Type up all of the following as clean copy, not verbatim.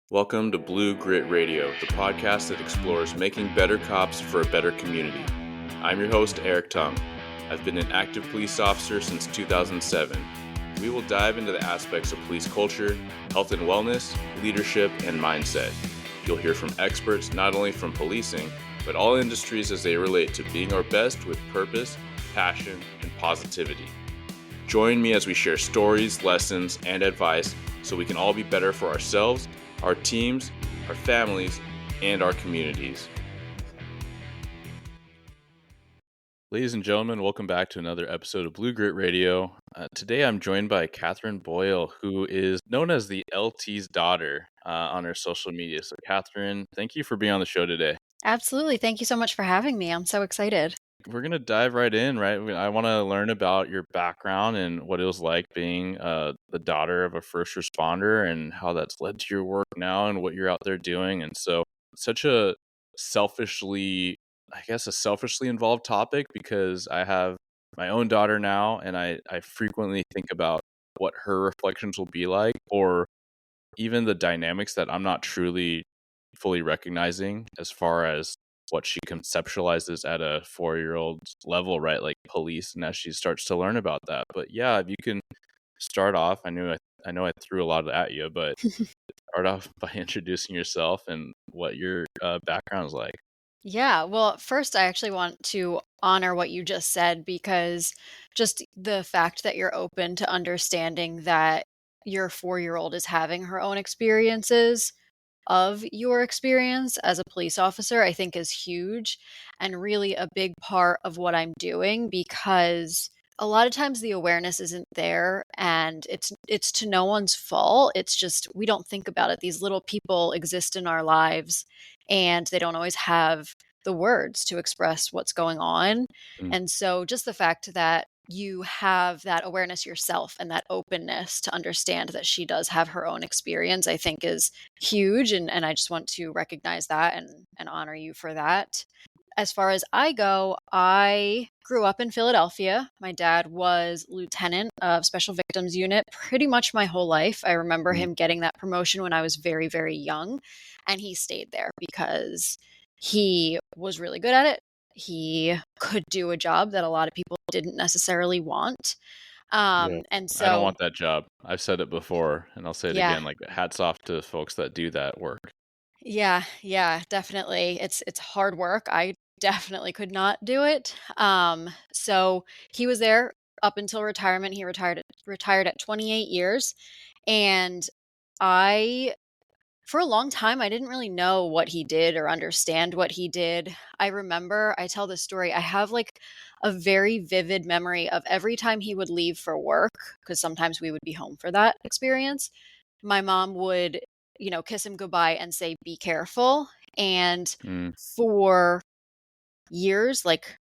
Welcome to Blue Grit Radio, the podcast that explores making better cops for a better community. I'm your host, Eric Tung. I've been an active police officer since 2007. We will dive into the aspects of police culture, health and wellness, leadership, and mindset. You'll hear from experts not only from policing, but all industries as they relate to being our best with purpose, passion, and positivity. Join me as we share stories, lessons, and advice so we can all be better for ourselves, our teams, our families, and our communities. Ladies and gentlemen, welcome back to another episode of Blue Grit Radio. Today I'm joined by Katherine Boyle, who is known as the LT's daughter on her social media. So Katherine, thank you for being on the show today. Absolutely. Thank you so much for having me. I'm so excited. We're going to dive right in, right? I want to learn about your background and what it was like being the daughter of a first responder and how that's led to your work now and what you're out there doing. And so such a selfishly involved topic because I have my own daughter now and I frequently think about what her reflections will be like or even the dynamics that I'm not truly fully recognizing as far as what she conceptualizes at a 4-year-old level, right? Like police, and as she starts to learn about that. But yeah, if you can start off, I know I threw a lot at you, but start off by introducing yourself and what your background is like. Yeah, well, first, I actually want to honor what you just said because just the fact that you're open to understanding that your 4-year-old is having her own experiences of your experience as a police officer, I think is huge and really a big part of what I'm doing because a lot of times the awareness isn't there and it's to no one's fault. It's just we don't think about it. These little people exist in our lives and they don't always have the words to express what's going on. Mm. And so just the fact that you have that awareness yourself and that openness to understand that she does have her own experience, I think is huge. And I just want to recognize that and honor you for that. As far as I go, I grew up in Philadelphia. My dad was lieutenant of Special Victims Unit pretty much my whole life. I remember him getting that promotion when I was very, very young, and he stayed there because he was really good at it. He could do a job that a lot of people didn't necessarily want. Yeah. And I don't so, want that job. I've said it before and I'll say it yeah, again, like hats off to folks that do that work. yeah, definitely. It's hard work. I definitely could not do it. So he was there up until retirement. He retired at 28 years, and I for a long time I didn't really know what he did or understand what he did. I remember I tell this story. I have like a very vivid memory of every time he would leave for work because sometimes we would be home for that experience. My mom would, kiss him goodbye and say, "Be careful." And Mm. for years, like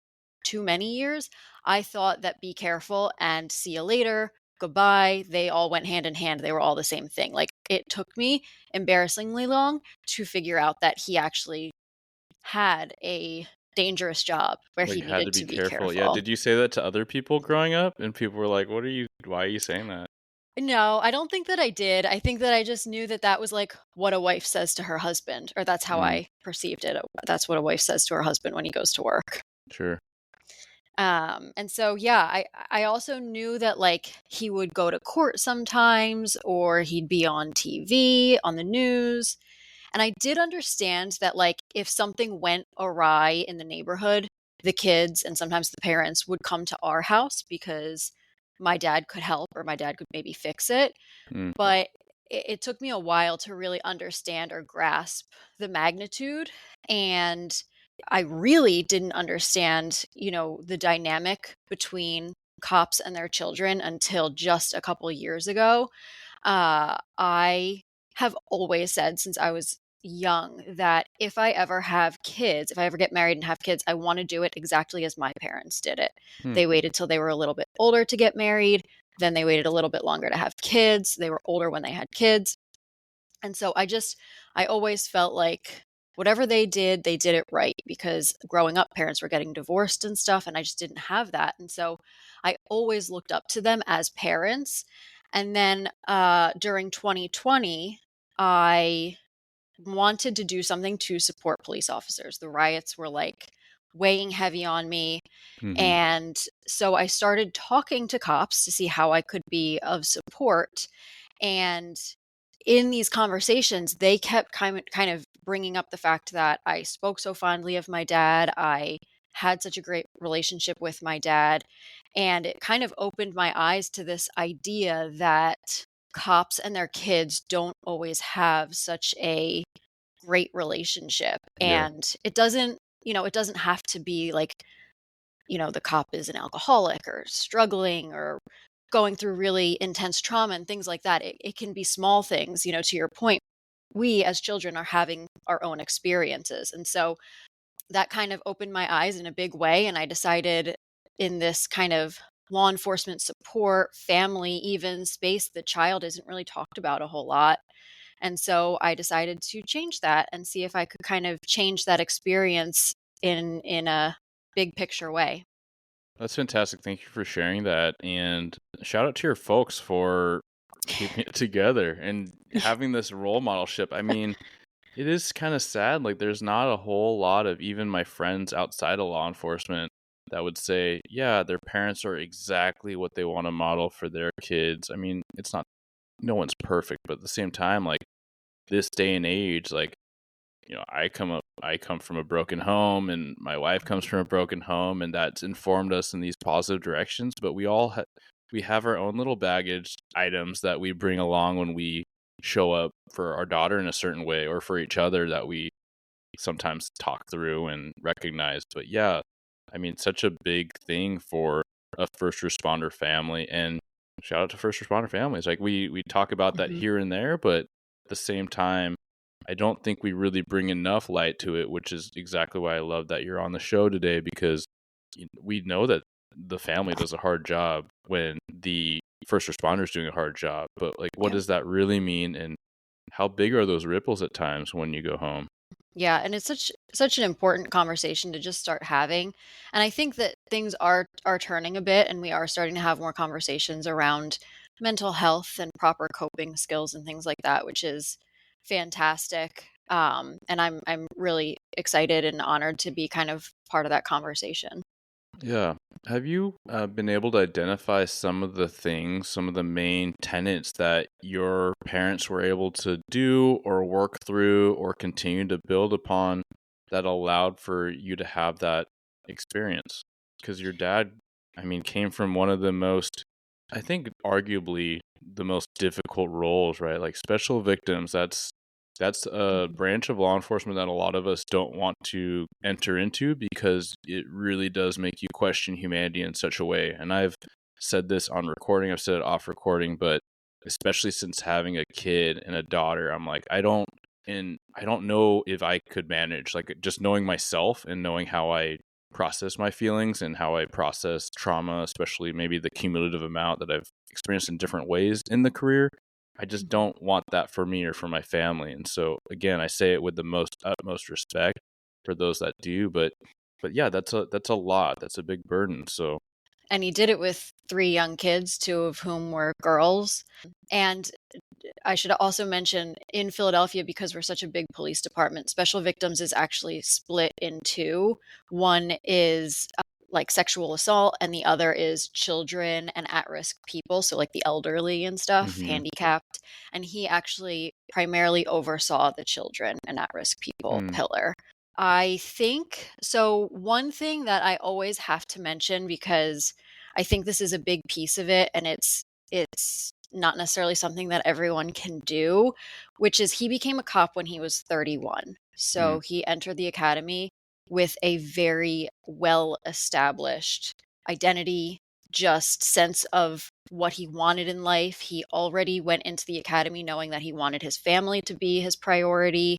too many years, I thought that "be careful" and "see you later," "goodbye," they all went hand in hand. They were all the same thing. Like it took me embarrassingly long to figure out that he actually had a dangerous job where Like he had to needed be to be careful. Yeah. careful. Did you say that to other people growing up? And people were like, why are you saying that? No, I don't think that I did. I think that I just knew that that was like what a wife says to her husband, or that's how Mm, I perceived it. That's what a wife says to her husband when he goes to work. sure. And so, yeah, I also knew that like he would go to court sometimes, or he'd be on TV, on the news. And I did understand that like if something went awry in the neighborhood, the kids and sometimes the parents would come to our house because my dad could help or my dad could maybe fix it. Mm, But it took me a while to really understand or grasp the magnitude. And I really didn't understand, the dynamic between cops and their children until just a couple years ago. I have always said since I was young that if I ever have kids, if I ever get married and have kids, I want to do it exactly as my parents did it. mm, They waited till they were a little bit older to get married. Then they waited a little bit longer to have kids. They were older when they had kids. And so I always felt like whatever they did it right because growing up, parents were getting divorced and stuff, and I just didn't have that. And so I always looked up to them as parents. And then during 2020, I wanted to do something to support police officers. The riots were like weighing heavy on me. Mhm. And so I started talking to cops to see how I could be of support. And in these conversations, they kept kind of bringing up the fact that I spoke so fondly of my dad. I had such a great relationship with my dad. And it kind of opened my eyes to this idea that cops and their kids don't always have such a great relationship. Yeah. And it doesn't have to be like, the cop is an alcoholic or struggling or going through really intense trauma and things like that. It can be small things, to your point. We as children are having our own experiences. And so that kind of opened my eyes in a big way. And I decided in this kind of law enforcement support, family, even space, the child isn't really talked about a whole lot. And so I decided to change that and see if I could kind of change that experience in a big picture way. That's fantastic. Thank you for sharing that, and shout out to your folks for keeping it together and having this role modelship. I mean, it is kinda sad, like, there's not a whole lot of even my friends outside of law enforcement that would say, yeah, their parents are exactly what they wanna model for their kids. I mean, it's not no one's perfect, but at the same time, like, this day and age, like, I come from a broken home, and my wife comes from a broken home, and that's informed us in these positive directions, but we have our own little baggage items that we bring along when we show up for our daughter in a certain way or for each other that we sometimes talk through and recognize. But yeah, I mean, such a big thing for a first responder family, and shout out to first responder families. Like we talk about that Mhm. here and there, but at the same time, I don't think we really bring enough light to it, which is exactly why I love that you're on the show today, because we know that the family does a hard job when the first responder is doing a hard job. But like, what Yeah. does that really mean, and how big are those ripples at times when you go home? Yeah, and it's such an important conversation to just start having. And I think that things are turning a bit and we are starting to have more conversations around mental health and proper coping skills and things like that, which is fantastic. And I'm really excited and honored to be kind of part of that conversation. Yeah. Have you been able to identify some of the things, some of the main tenets that your parents were able to do or work through or continue to build upon that allowed for you to have that experience? Because your dad, I mean, came from one of the most, I think, arguably the most difficult roles, right? Like special victims, that's a Mhm. branch of law enforcement that a lot of us don't want to enter into because it really does make you question humanity in such a way. And I've said this on recording, I've said it off recording, but especially since having a kid and a daughter, I'm like, I don't know if I could manage, like, just knowing myself and knowing how I process my feelings and how I process trauma, especially maybe the cumulative amount that I've experienced in different ways in the career. I just Mhm. don't want that for me or for my family. And so again, I say it with the most utmost respect for those that do, but yeah, that's a lot. That's a big burden. So, And he did it with 3 young kids, 2 of whom were girls. And I should also mention in Philadelphia, because we're such a big police department, special victims is actually split in two. One is like sexual assault, and the other is children and at risk people. So, like the elderly and stuff, mhm, handicapped. And he actually primarily oversaw the children and at risk people mm, pillar. I think so. One thing that I always have to mention, because I think this is a big piece of it, and it's not necessarily something that everyone can do, which is he became a cop when he was 31. mm, So he entered the academy with a very well established identity, just sense of what he wanted in life. He already went into the academy knowing that he wanted his family to be his priority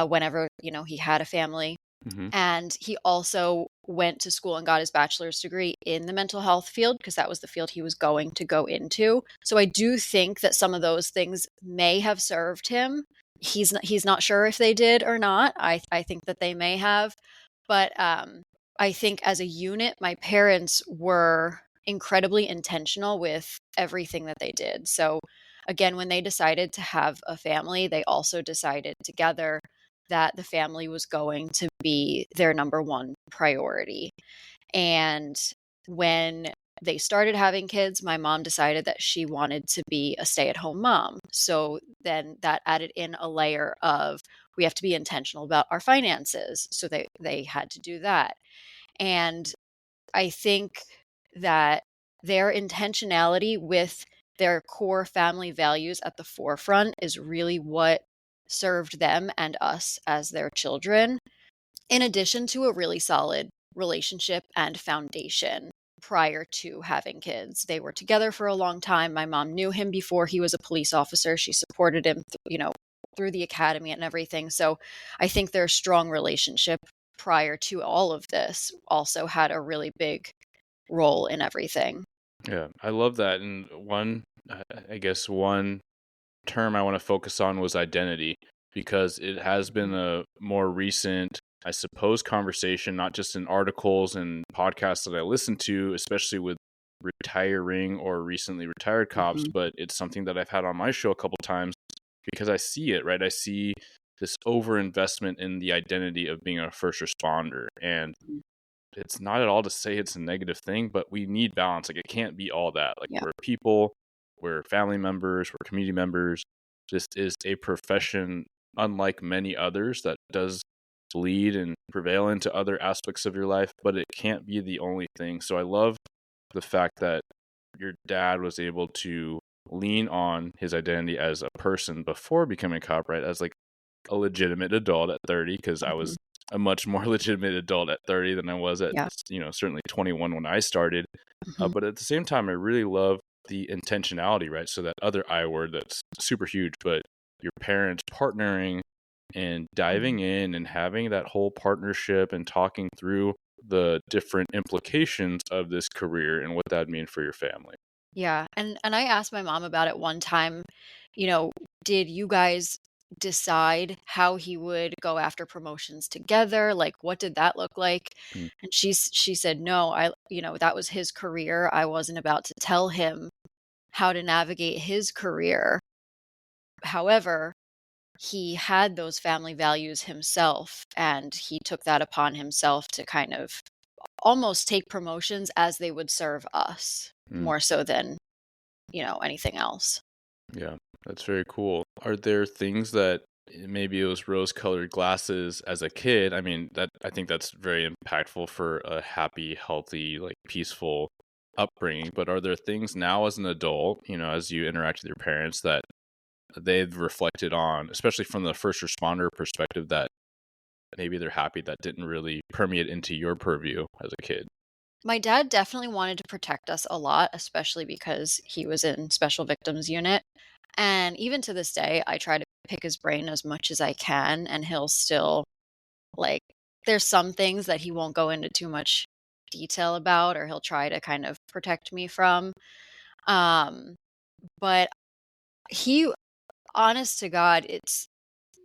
whenever, he had a family. mhm, And he also went to school and got his bachelor's degree in the mental health field because that was the field he was going to go into. So I do think that some of those things may have served him. He's not sure if they did or not. I think that they may have, but I think as a unit, my parents were incredibly intentional with everything that they did. So again, when they decided to have a family, they also decided together that the family was going to be their number one priority. And when they started having kids, my mom decided that she wanted to be a stay-at-home mom. So then that added in a layer of we have to be intentional about our finances. So they had to do that. And I think that their intentionality with their core family values at the forefront is really what served them and us as their children, in addition to a really solid relationship and foundation prior to having kids. They were together for a long time. My mom knew him before he was a police officer. She supported him, through the academy and everything. So I think their strong relationship prior to all of this also had a really big role in everything. Yeah, I love that. And I guess one term I want to focus on was identity, because it has been Mhm. a more recent, I suppose, conversation, not just in articles and podcasts that I listen to, especially with retiring or recently retired cops, Mhm. but it's something that I've had on my show a couple times because I see it, right? I see this overinvestment in the identity of being a first responder. And Mhm. it's not at all to say it's a negative thing, but we need balance. Like, it can't be all that. Like, Yeah. we're people, we're family members, we're community members. This is a profession unlike many others that does lead and prevail into other aspects of your life, but it can't be the only thing. So I love the fact that your dad was able to lean on his identity as a person before becoming a cop, right? As like a legitimate adult at 30, because I Mhm. was a much more legitimate adult at 30 than I was at, Yeah. certainly 21 when I started. Mhm. But at the same time, I really love the intentionality, right? So that other I word that's super huge, but your parents partnering and Mhm. diving in and having that whole partnership and talking through the different implications of this career and what that mean for your family. Yeah, and I asked my mom about it one time, you know, did you guys decide how he would go after promotions together? Like, what did that look like? Mm, And she said, "No, that was his career. I wasn't about to tell him how to navigate his career. However, he had those family values himself, and he took that upon himself to kind of almost take promotions as they would serve us, mm. more so than anything else." Yeah, that's very cool. Are there things that maybe it was rose-colored glasses as a kid? I mean, that I think that's very impactful for a happy, healthy, like peaceful upbringing. But are there things now as an adult, as you interact with your parents that they've reflected on, especially from the first responder perspective, that maybe they're happy that didn't really permeate into your purview as a kid? My dad definitely wanted to protect us a lot, especially because he was in special victims unit. And even to this day, I try to pick his brain as much as I can, and he'll still, like, there's some things that he won't go into too much detail about, or he'll try to kind of protect me from. Um, but he, honest to God,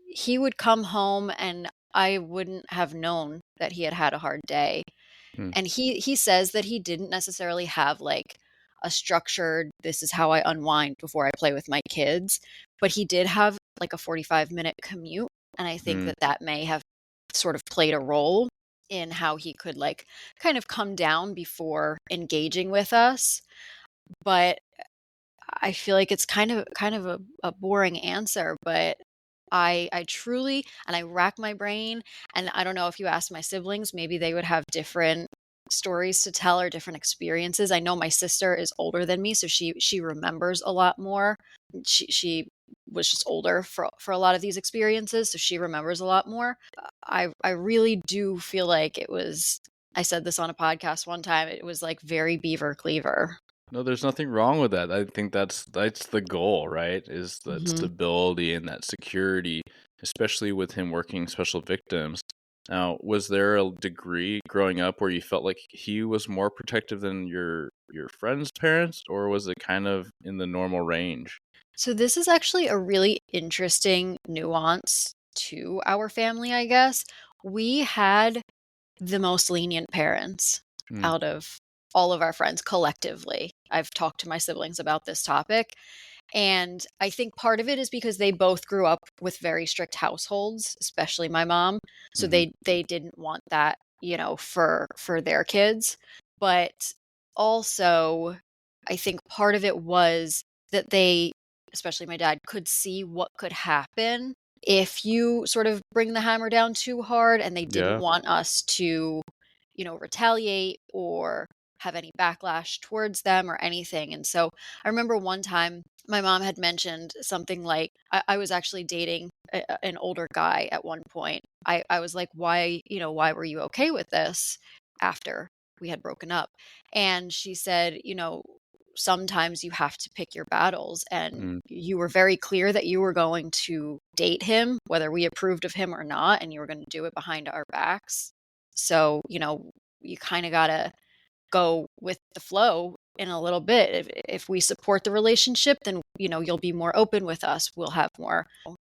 he would come home and I wouldn't have known that he had had a hard day. Mm, And he says that he didn't necessarily have, like, a structured, "This is how I unwind before I play with my kids," but he did have, like, a 45-minute commute, and I think mm, that that may have sort of played a role in how he could, like, kind of come down before engaging with us. But I feel like it's kind of a boring answer, but I truly, and I rack my brain, and I don't know, if you ask my siblings, maybe they would have different stories to tell or different experiences. I know my sister is older than me, so she remembers a lot more. She was just older for a lot of these experiences, so she remembers a lot more. I really do feel like it was, I said this on a podcast one time, it was like very Beaver Cleaver. No, there's nothing wrong with that. I think that's the goal, right? Is that Mhm. stability and that security, especially with him working special victims. Now, was there a degree growing up where you felt like he was more protective than your friends' parents, or was it kind of in the normal range? So this is actually a really interesting nuance to our family, I guess. We had the most lenient parents Mm, out of all of our friends collectively. I've talked to my siblings about this topic, And I think part of it is because they both grew up with very strict households, especially my mom. So Mhm. they didn't want that, for their kids. But also, I think part of it was that they, especially my dad, could see what could happen if you sort of bring the hammer down too hard, and they didn't Yeah. want us to, retaliate or have any backlash towards them or anything. And so I remember one time my mom had mentioned something like, I was actually dating an older guy at one point. I was like, why were you okay with this after we had broken up? And she said, sometimes you have to pick your battles. And Mm. you were very clear that you were going to date him, whether we approved of him or not, and you were going to do it behind our backs. So, you kind of got to go with the flow in a little bit. If we support the relationship, then you'll be more open with us. We'll have more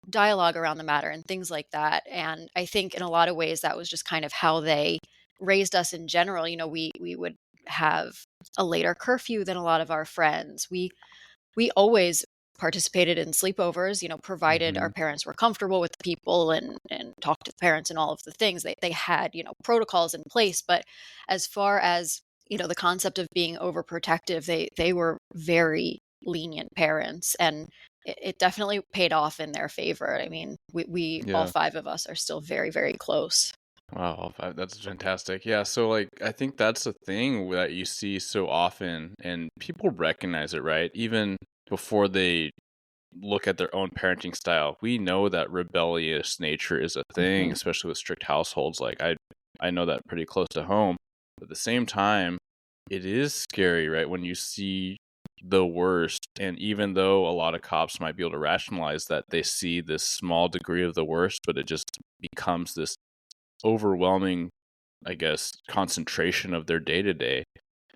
dialogue around the matter and things like that. And I think in a lot of ways that was just kind of how they raised us in general. We would have a later curfew than a lot of our friends. We always participated in sleepovers, provided our Mhm. parents were comfortable with the people and talked to the parents and all of the things. They had, protocols in place. But as far as, the concept of being overprotective, they were very lenient parents, and it definitely paid off in their favor. I mean, we all Yeah. five of us are still very, very close. Wow, that's fantastic. Yeah, so like I think that's the thing that you see so often and people recognize it, right? Even before they look at their own parenting style. We know that rebellious nature is a thing, Mhm. especially with strict households. Like I know that pretty close to home. But at the same time, it is scary, right? When you see the worst, and even though a lot of cops might be able to rationalize that they see this small degree of the worst, but it just becomes this overwhelming, I guess, concentration of their day to day.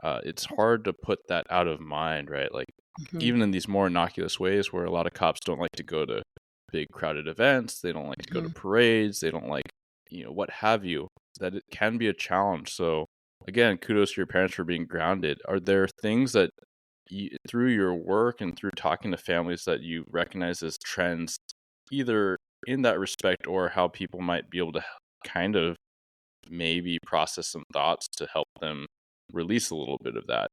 It's hard to put that out of mind, right? Like Mhm. even in these more innocuous ways where a lot of cops don't like to go to big crowded events, they don't like to go to Mhm. parades, they don't like, what have you, that it can be a challenge. So again, kudos to your parents for being grounded. Are there things that through your work and through talking to families that you recognize as trends, either in that respect or how people might be able to kind of maybe process some thoughts to help them release a little bit of that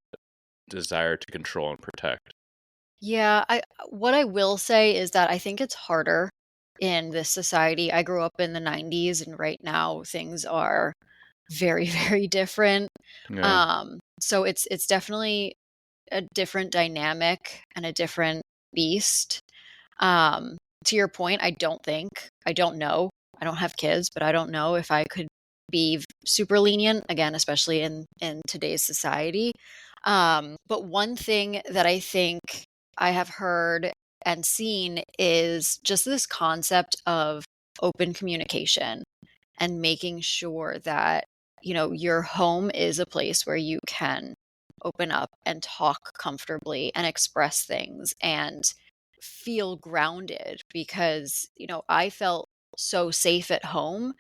desire to control and protect? Yeah, I what I will say is that I think it's harder in this society. I grew up in the 90s, and right now things are very, very different. Yeah. So it's definitely a different dynamic and a different beast. Um, to your point, I don't know. I don't have kids, but I don't know if I could be super lenient again, especially in today's society. But one thing that I think I have heard and seen is just this concept of open communication and making sure that, your home is a place where you can open up and talk comfortably and express things and feel grounded, because, I felt so safe at home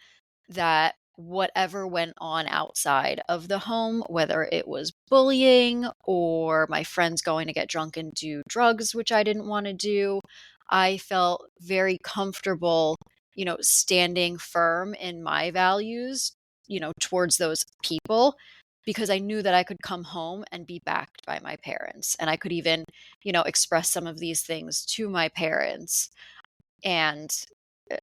that whatever went on outside of the home, whether it was bullying or my friends going to get drunk and do drugs, which I didn't want to do, I felt very comfortable, standing firm in my values, towards those people, because I knew that I could come home and be backed by my parents. And I could even, express some of these things to my parents. And uh,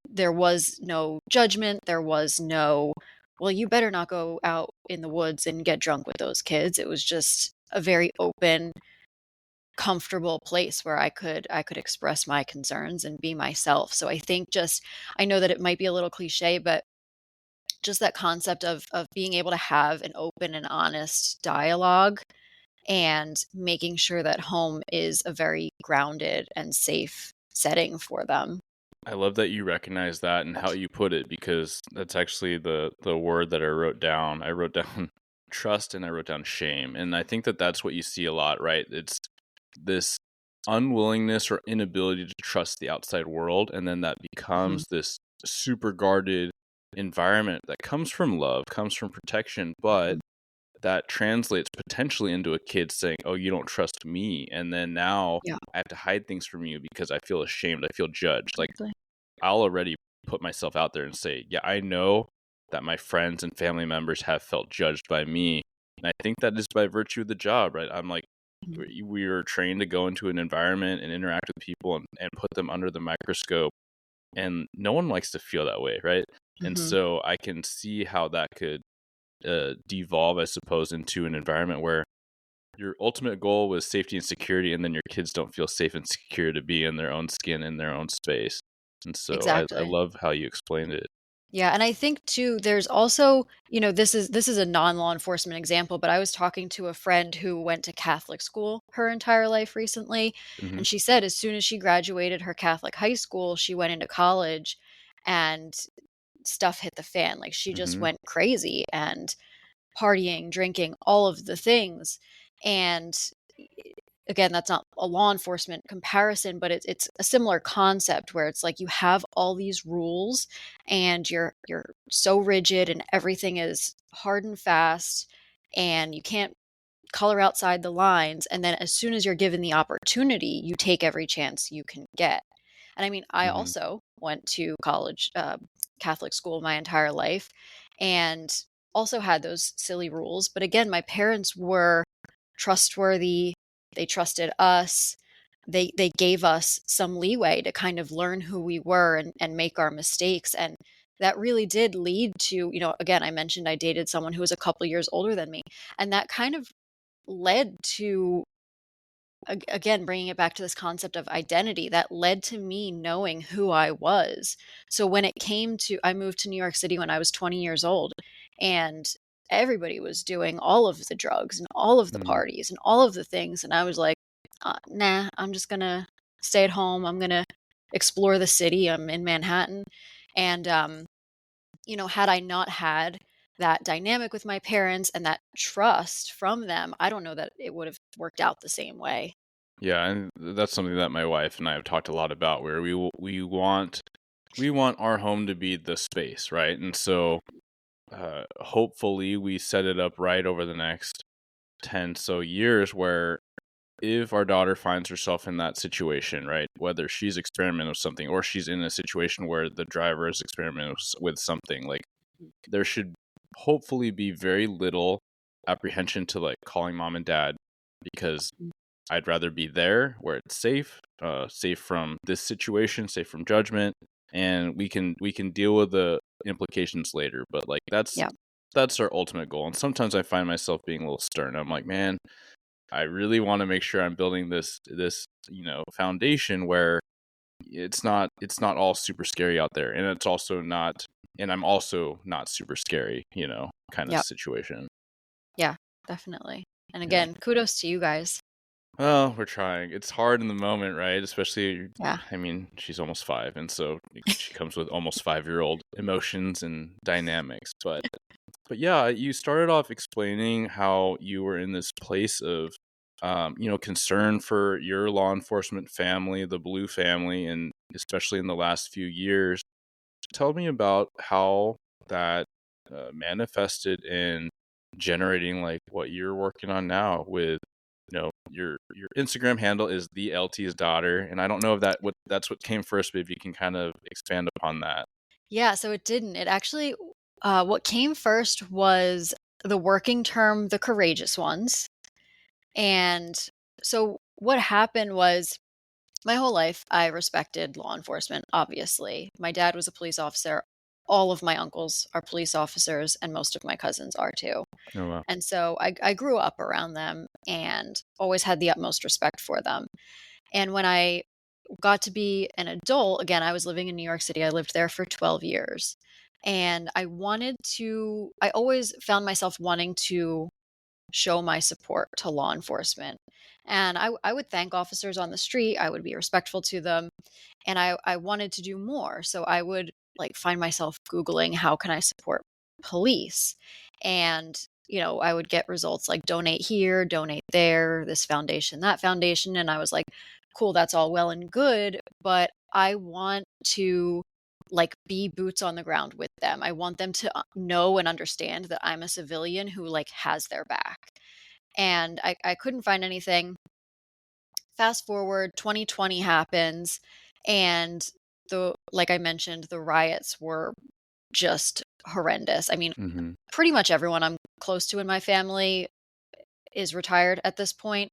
there was no judgment. There was no, well, you better not go out in the woods and get drunk with those kids. It was just a very open, comfortable place where I could express my concerns and be myself. So I think just, I know that it might be a little cliche, but just that concept of being able to have an open and honest dialogue and making sure that home is a very grounded and safe setting for them. I love that you recognize that and how you put it, because that's actually the word that I wrote down. I wrote down trust and I wrote down shame. And I think that that's what you see a lot, right? It's this unwillingness or inability to trust the outside world, and then that Mhm. becomes this super guarded environment that comes from love, comes from protection, but Mhm. that translates potentially into a kid saying, "Oh, you don't trust me," and then now Yeah, I have to hide things from you because I feel ashamed, I feel judged. Like, exactly. I'll already put myself out there and say, "Yeah, I know that my friends and family members have felt judged by me." And I think that is by virtue of the job, right? I'm like, Mhm. we are trained to go into an environment and interact with people and put them under the microscope. And no one likes to feel that way, right? And Mhm. so I can see how that could devolve, I suppose, into an environment where your ultimate goal was safety and security, and then your kids don't feel safe and secure to be in their own skin, in their own space. And so I Exactly. love how you explained it. Yeah, and I think too there's also, this is a non-law enforcement example, but I was talking to a friend who went to Catholic school her entire life recently, Mhm, and she said as soon as she graduated her Catholic high school, she went into college and stuff hit the fan. Like she just mhm, went crazy and partying, drinking, all of the things. And again, that's not a law enforcement comparison, but it's a similar concept where it's like you have all these rules and you're so rigid and everything is hard and fast and you can't color outside the lines, and then as soon as you're given the opportunity, you take every chance you can get. And I mean, I mhm. also went to college, Catholic school my entire life, and also had those silly rules. But again, my parents were trustworthy. They trusted us. They gave us some leeway to kind of learn who we were and make our mistakes. And that really did lead to, again, I mentioned I dated someone who was a couple years older than me. And that kind of led to, again, bringing it back to this concept of identity, that led to me knowing who I was. So when it came to, I moved to New York City when I was 20 years old, and everybody was doing all of the drugs and all of the Mhm. parties and all of the things. And I was like, nah, I'm just going to stay at home. I'm going to explore the city. I'm in Manhattan. And, had I not had that dynamic with my parents and that trust from them, I don't know that it would have worked out the same way. Yeah, and that's something that my wife and I have talked a lot about, where we want our home to be the space, right? And so hopefully we set it up right over the next 10 so years, where if our daughter finds herself in that situation, right, whether she's experimenting with something or she's in a situation where the driver is experimenting with something, like, there should hopefully be very little apprehension to, like, calling mom and dad, because I'd rather be there where it's safe, safe from this situation, safe from judgment, and we can deal with the implications later. But, like, Yeah. that's our ultimate goal. And sometimes I find myself being a little stern. I'm like, man, I really want to make sure I'm building this foundation where it's not all super scary out there, and it's also not, and I'm also not super scary, kind of Yeah. situation. Yeah, definitely. And Yeah. again, kudos to you guys. Well, we're trying. It's hard in the moment, right? Especially, Yeah. I mean, she's almost 5, and so she comes with almost 5-year-old emotions and dynamics. But yeah, you started off explaining how you were in this place of, concern for your law enforcement family, the Blue family, and especially in the last few years. Tell me about how that manifested in generating, like, what you're working on now with, your Instagram handle is the LT's daughter, and I don't know if that's what came first, but if you can kind of expand upon that. Yeah, so it didn't. It actually, what came first was the working term, the courageous ones. And so what happened was my whole life, I respected law enforcement, obviously. My dad was a police officer. All of my uncles are police officers, and most of my cousins are too. Oh, wow. And so I grew up around them and always had the utmost respect for them. And when I got to be an adult, again, I was living in New York City. I lived there for 12 years. And I always found myself wanting to show my support to law enforcement. And I would thank officers on the street. I would be respectful to them. And I wanted to do more. So I would like find myself Googling, how can I support police? And, I would get results like donate here, donate there, this foundation, that foundation. And I was like, cool, that's all well and good. But I want to like be boots on the ground with them. I want them to know and understand that I'm a civilian who like has their back. And I couldn't find anything. Fast forward, 2020 happens, and the like I mentioned, the riots were just horrendous. I mean, Mhm. pretty much everyone I'm close to in my family is retired at this point.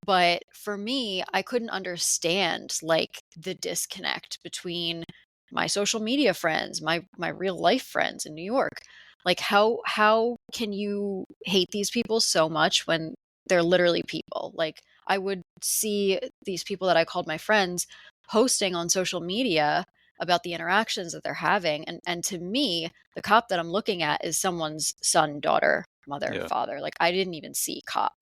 But for me, I couldn't understand like the disconnect between my social media friends, my real life friends in New York. Like how can you hate these people so much when they're literally people? Like I would see these people that I called my friends posting on social media about the interactions that they're having, and to me, the cop that I'm looking at is someone's son, daughter, mother, Yeah. father. Like I didn't even see cop.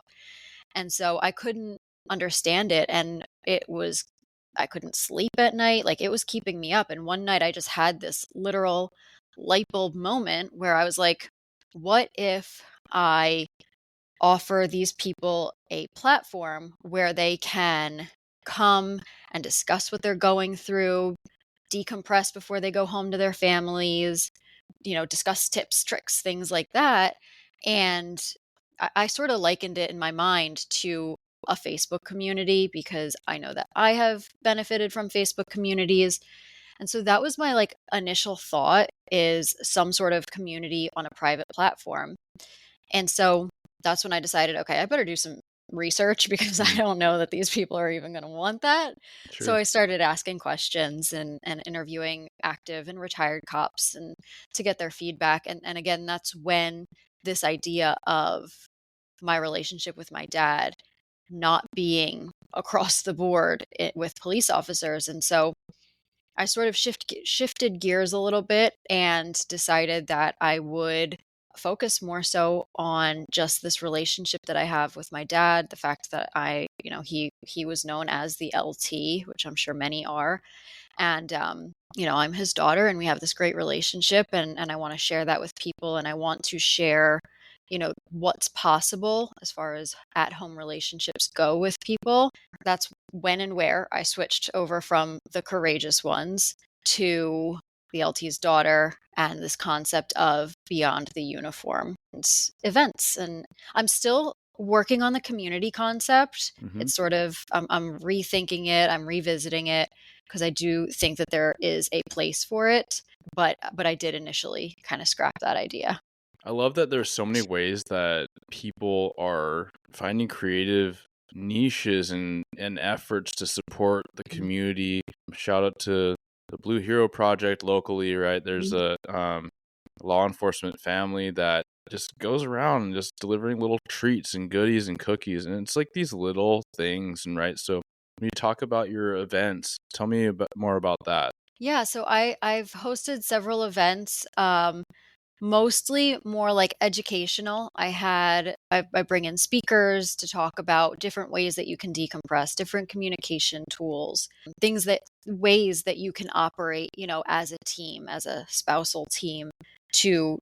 And so I couldn't understand it, and I couldn't sleep at night, like, it was keeping me up, and one night I just had this literal light bulb moment where I was like, "What if I offer these people a platform where they can come and discuss what they're going through, decompress before they go home to their families, discuss tips, tricks, things like that." And I sort of likened it in my mind to a Facebook community because I know that I have benefited from Facebook communities. And so that was my like initial thought is some sort of community on a private platform. And so that's when I decided, okay, I better do some research because I Mhm. don't know that these people are even going to want that. So Sure. I started asking questions and interviewing active and retired cops and to get their feedback. And again, that's when this idea of my relationship with my dad not being across the board with police officers. And so I sort of shifted gears a little bit and decided that I would focus more so on just this relationship that I have with my dad, the fact that he was known as the LT, which I'm sure many are, and I'm his daughter and we have this great relationship, and I want to share that with people, and I want to share what's possible as far as at home relationships go with people. That's when and where I switched over from the courageous ones to the LT's daughter and this concept of beyond the uniform events. And I'm still working on the community concept. Mhm. It's sort of I'm rethinking it, I'm revisiting it because I do think that there is a place for it, but I did initially kind of scrap that idea. I love that there's so many ways that people are finding creative niches and efforts to support the Mhm. community. Shout out to the Blue Hero Project locally, right? There's Mhm. a law enforcement family that just goes around and just delivering little treats and goodies and cookies, and it's like these little things, and right. So when you talk about your events, tell me more about that. Yeah, so I've hosted several events. Mostly more like educational. I bring in speakers to talk about different ways that you can decompress, different communication tools, ways that you can operate, as a team, as a spousal team to,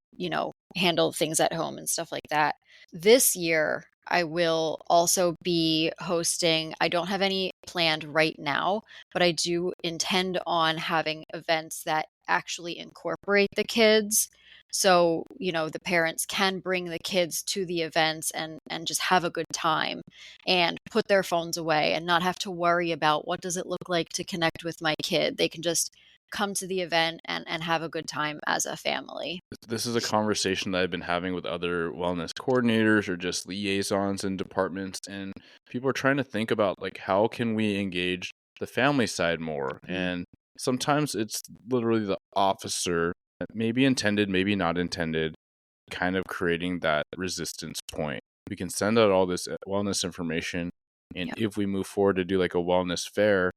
handle things at home and stuff like that. This year, I will also be hosting, I don't have any planned right now, but I do intend on having events that actually incorporate the kids, so the parents can bring the kids to the events and just have a good time and put their phones away and not have to worry about what does it look like to connect with my kid. They can just come to the event and have a good time as a family. This is a conversation that I've been having with other wellness coordinators or just liaisons in departments, and people are trying to think about like how can we engage the family side more. Mhm. And sometimes it's literally the officer, maybe intended, maybe not intended, kind of creating that resistance point. We can send out all this wellness information, and Yeah. if we move forward to do like a wellness fair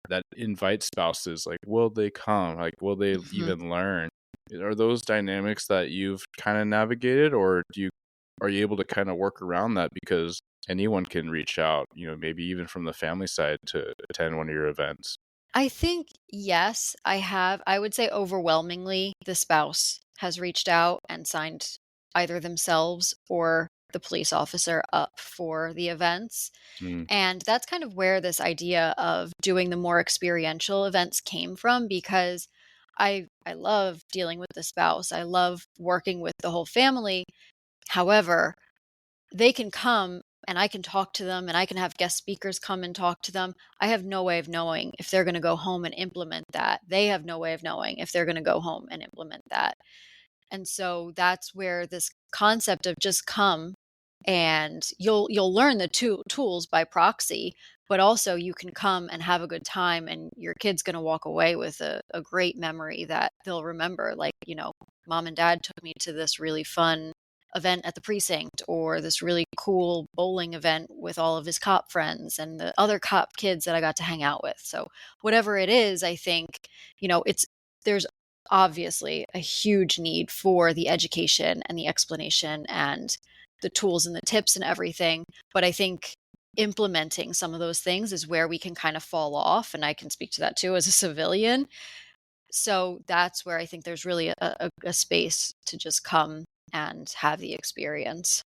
that invite spouses, like, will they come? Like, will they Mhm. even learn? Are those dynamics that you've kind of navigated, or are you able to kind of work around that because anyone can reach out, maybe even from the family side to attend one of your events? I think, yes, I have. I would say overwhelmingly the spouse has reached out and signed either themselves or the police officer up for the events. Mm, And that's kind of where this idea of doing the more experiential events came from because I love dealing with the spouse. I love working with the whole family. However, they can come and I can talk to them and I can have guest speakers come and talk to them. I have no way of knowing if they're going to go home and implement that. They have no way of knowing if they're going to go home and implement that. And so that's where this concept of just come and you'll learn the tools by proxy, but also you can come and have a good time and your kid's going to walk away with a great memory that they'll remember. Like, mom and dad took me to this really fun event at the precinct, or this really cool bowling event with all of his cop friends and the other cop kids that I got to hang out with. So whatever it is, I think, it's there's obviously a huge need for the education and the explanation and the tools and the tips and everything. But I think implementing some of those things is where we can kind of fall off. And I can speak to that too as a civilian. So that's where I think there's really a space to just come and have the experience.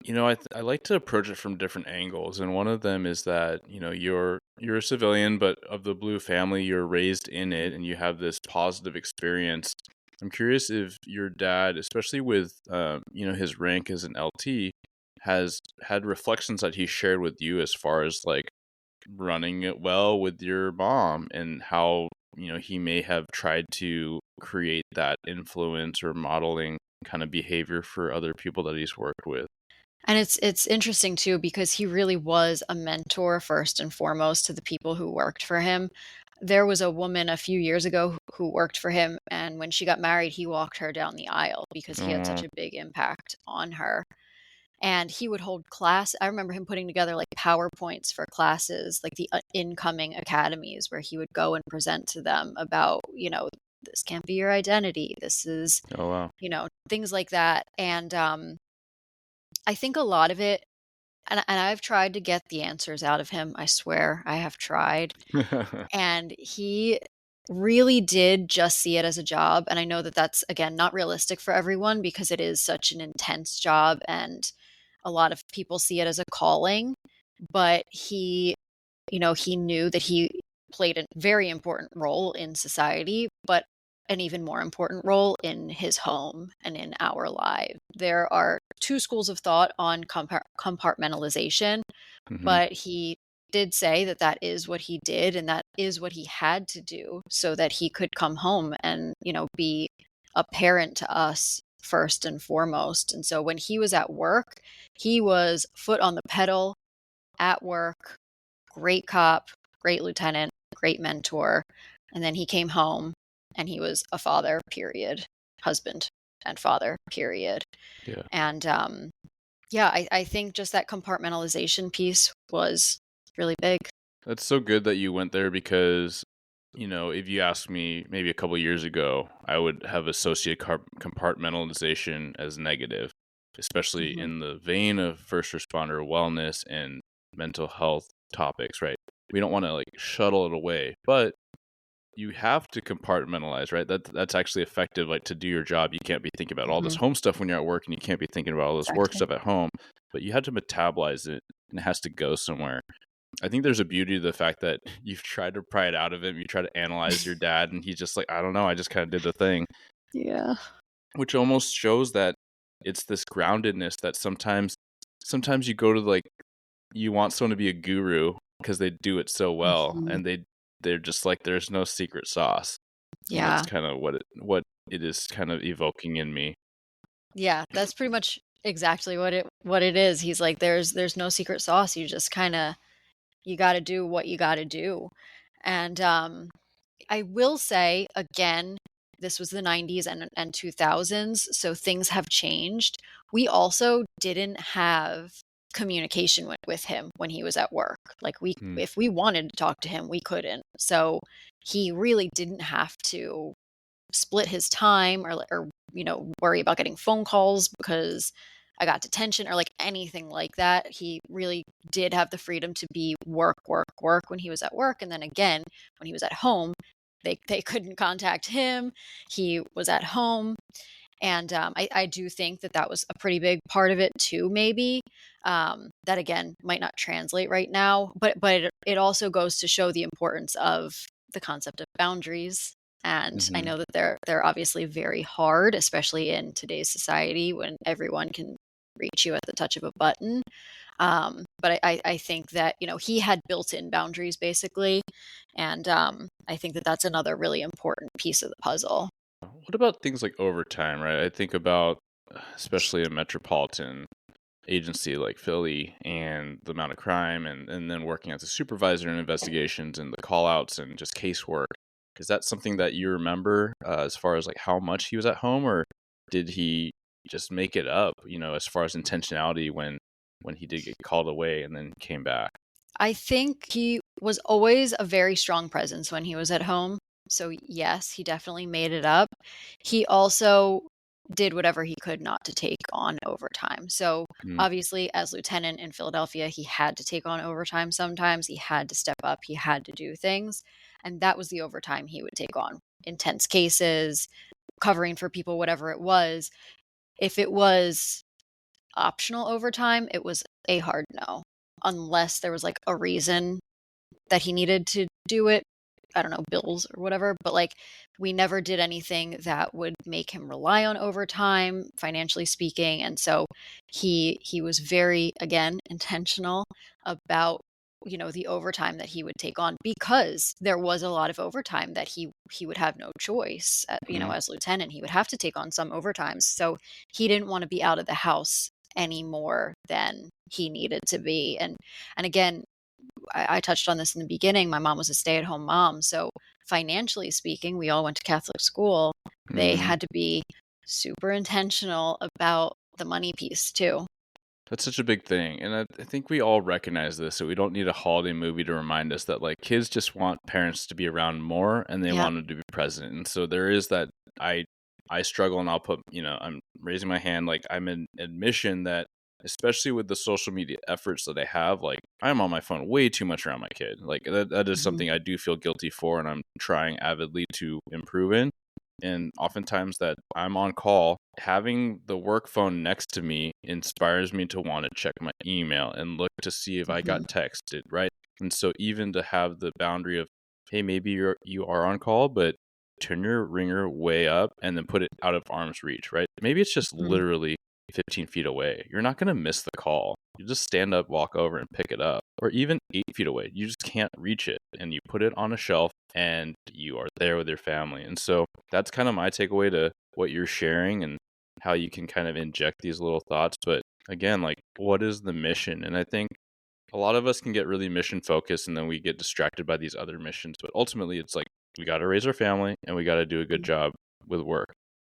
I like to approach it from different angles, and one of them is that you're a civilian, but of the blue family, you're raised in it, and you have this positive experience. I'm curious if your dad, especially with his rank as an LT, has had reflections that he shared with you as far as like running it well with your mom, and how he may have tried to create that influence or modeling kind of behavior for other people that he's worked with. And it's interesting too because he really was a mentor first and foremost to the people who worked for him. There was a woman a few years ago who worked for him, and when she got married, he walked her down the aisle because he had such Oh, a big impact on her. And he would hold class. I remember him putting together like PowerPoints for classes, like the incoming academies, where he would go and present to them about, this can't be your identity. This is, oh wow. things like that. And I think a lot of it, and I've tried to get the answers out of him. I swear I have tried. And he really did just see it as a job. And I know that that's, again, not realistic for everyone because it is such an intense job and a lot of people see it as a calling. But he knew that he played a very important role in society, but an even more important role in his home and in our lives. There are two schools of thought on compartmentalization, Hmm. but he did say that that is what he did and that is what he had to do so that he could come home and, be a parent to us first and foremost. And so when he was at work, he was foot on the pedal at work, great cop, great lieutenant, great mentor. And then he came home and he was a father, period, husband and father, period. Yeah. And yeah, I think just that compartmentalization piece was really big. That's so good that you went there because, if you asked me maybe a couple years ago, I would have associated compartmentalization as negative, especially Mhm. in the vein of first responder wellness and mental health topics, right? We don't want to like shuttle it away, but you have to compartmentalize, right? That's actually effective. Like to do your job, you can't be thinking about all this Mhm. home stuff when you're at work, and you can't be thinking about all this work Exactly. stuff at home. But you have to metabolize it, and it has to go somewhere. I think there's a beauty to the fact that you've tried to pry it out of him. You try to analyze your dad, and he's just like, I don't know, I just kind of did the thing, Yeah. which almost shows that it's this groundedness that sometimes you go to like you want someone to be a guru because they do it so well, Mhm. and they're just like there's no secret sauce, and that's Yeah. kind of what it is kind of evoking in me. Yeah, that's pretty much exactly what it is. He's like, there's no secret sauce. You just kinda you gotta do what you gotta do. And I will say again, this was the 90s and 2000s, so things have changed. We also didn't have communication with him when he was at work. Like Mm, if we wanted to talk to him, we couldn't. So he really didn't have to split his time or worry about getting phone calls because I got detention or like anything like that. He really did have the freedom to be work, work, work when he was at work. And then again, when he was at home, they couldn't contact him. He was at home. And I do think that that was a pretty big part of it too, maybe. That again might not translate right now, but it also goes to show the importance of the concept of boundaries And I Mhm. know that they're obviously very hard, especially in today's society when everyone can reach you at the touch of a button. But I think that, he had built-in boundaries basically. And I think that that's another really important piece of the puzzle. What about things like overtime, right? I think about, especially a metropolitan agency like Philly and the amount of crime and then working as a supervisor in investigations and the call outs and just casework. Is that something that you remember as far as like how much he was at home, or did he just make it up, as far as intentionality when he did get called away and then came back? I think he was always a very strong presence when he was at home. So, yes, he definitely made it up. He also did whatever he could not to take on overtime. So, Mm, obviously, as lieutenant in Philadelphia, he had to take on overtime sometimes. He had to step up, he had to do things. And that was the overtime he would take on: intense cases, covering for people, whatever it was. If it was optional overtime, it was a hard no, unless there was like a reason that he needed to do it. I don't know, bills or whatever, but like we never did anything that would make him rely on overtime, financially speaking. And so he was very, again, intentional about, the overtime that he would take on, because there was a lot of overtime that he would have no choice. mm, As lieutenant, he would have to take on some overtimes. So he didn't want to be out of the house any more than he needed to be. And again, I touched on this in the beginning. My mom was a stay-at-home mom, so financially speaking, we all went to Catholic school. They mhm. had to be super intentional about the money piece too. That's such a big thing, and I think we all recognize this, so we don't need a holiday movie to remind us that, like, kids just want parents to be around more, and they Yeah. want them to be present, and so there is that. I I struggle, and I'll put, I'm raising my hand, like, I'm in admission that, especially with the social media efforts that I have, like, I'm on my phone way too much around my kid, like, that is Mhm. something I do feel guilty for, and I'm trying avidly to improve in, and oftentimes that I'm on call, having the work phone next to me inspires me to want to check my email and look to see if I got Mhm. texted, right? And so even to have the boundary of, hey, maybe you are on call, but turn your ringer way up and then put it out of arm's reach, right? Maybe it's just Mhm. literally 15 feet away. You're not going to miss the call. You just stand up, walk over, and pick it up. Or even 8 feet away. You just can't reach it. And you put it on a shelf and you are there with your family. And so that's kind of my takeaway to what you're sharing and how you can kind of inject these little thoughts. But again, like, what is the mission? And I think a lot of us can get really mission focused and then we get distracted by these other missions. But ultimately, it's like we got to raise our family and we got to do a good Mhm. job with work.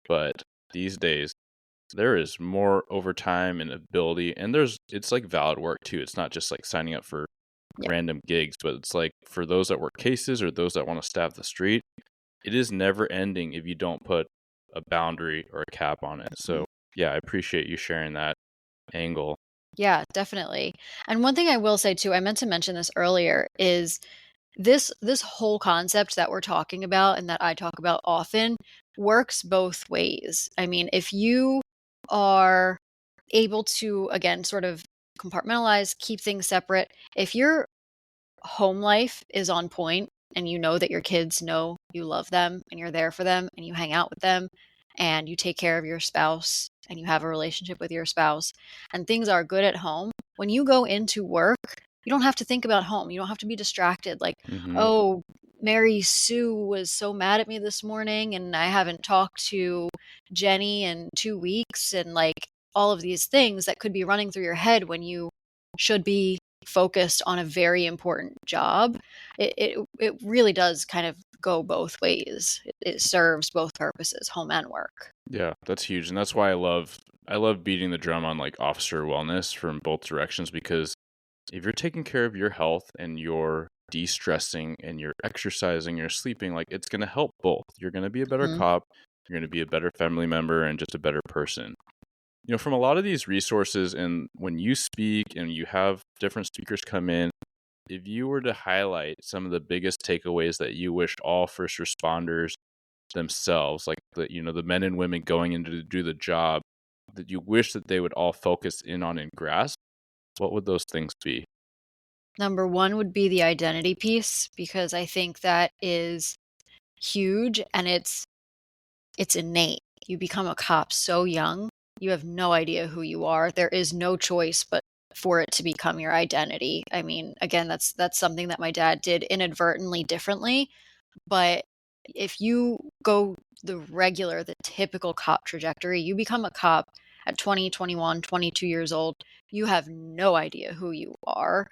But these days, there is more overtime and ability, and it's like valid work too. It's not just like signing up for Yeah. random gigs, but it's like for those that work cases or those that want to staff the street, it is never ending if you don't put a boundary or a cap on it. Mhm. So, yeah, I appreciate you sharing that angle. Yeah, definitely. And one thing I will say too, I meant to mention this earlier, is this whole concept that we're talking about and that I talk about often works both ways. I mean, if you are able to, again, sort of compartmentalize, keep things separate, if your home life is on point and you know that your kids know you love them and you're there for them and you hang out with them and you take care of your spouse and you have a relationship with your spouse and things are good at home, when you go into work, you don't have to think about home. You don't have to be distracted like, Mhm. oh, Mary Sue was so mad at me this morning and I haven't talked to Jenny in 2 weeks, and like all of these things that could be running through your head when you should be focused on a very important job. It really does kind of go both ways. It serves both purposes, home and work. Yeah, that's huge, and that's why I love beating the drum on, like, officer wellness from both directions because if you're taking care of your health and you're de-stressing and you're exercising, you're sleeping, like, it's gonna help both. You're gonna be a better Mhm. cop, you're gonna be a better family member, and just a better person. From a lot of these resources and when you speak and you have different speakers come in, if you were to highlight some of the biggest takeaways that you wish all first responders themselves, like the men and women going in to do the job, that you wish that they would all focus in on and grasp, what would those things be? Number one would be the identity piece, because I think that is huge, and it's innate. You become a cop so young, you have no idea who you are. There is no choice but for it to become your identity. I mean, again, that's something that my dad did inadvertently differently, but if you go the typical cop trajectory, you become a cop at 20, 21, 22 years old. You have no idea who you are.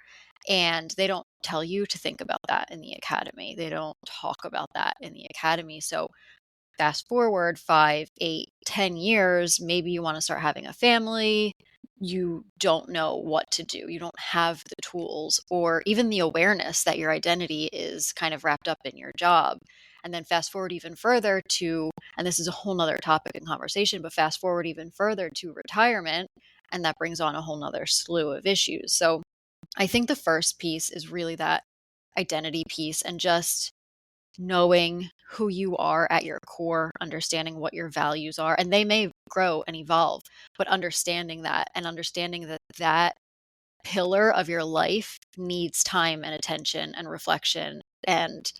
And they don't tell you to think about that in the academy. They don't talk about that in the academy. So fast forward 5, 8, 10 years, maybe you want to start having a family. You don't know what to do. You don't have the tools or even the awareness that your identity is kind of wrapped up in your job. And then fast forward even further to, and this is a whole nother topic and conversation, but fast forward even further to retirement, and that brings on a whole nother slew of issues. So I think the first piece is really that identity piece and just knowing who you are at your core, understanding what your values are, and they may grow and evolve, but understanding that and understanding that that pillar of your life needs time and attention and reflection and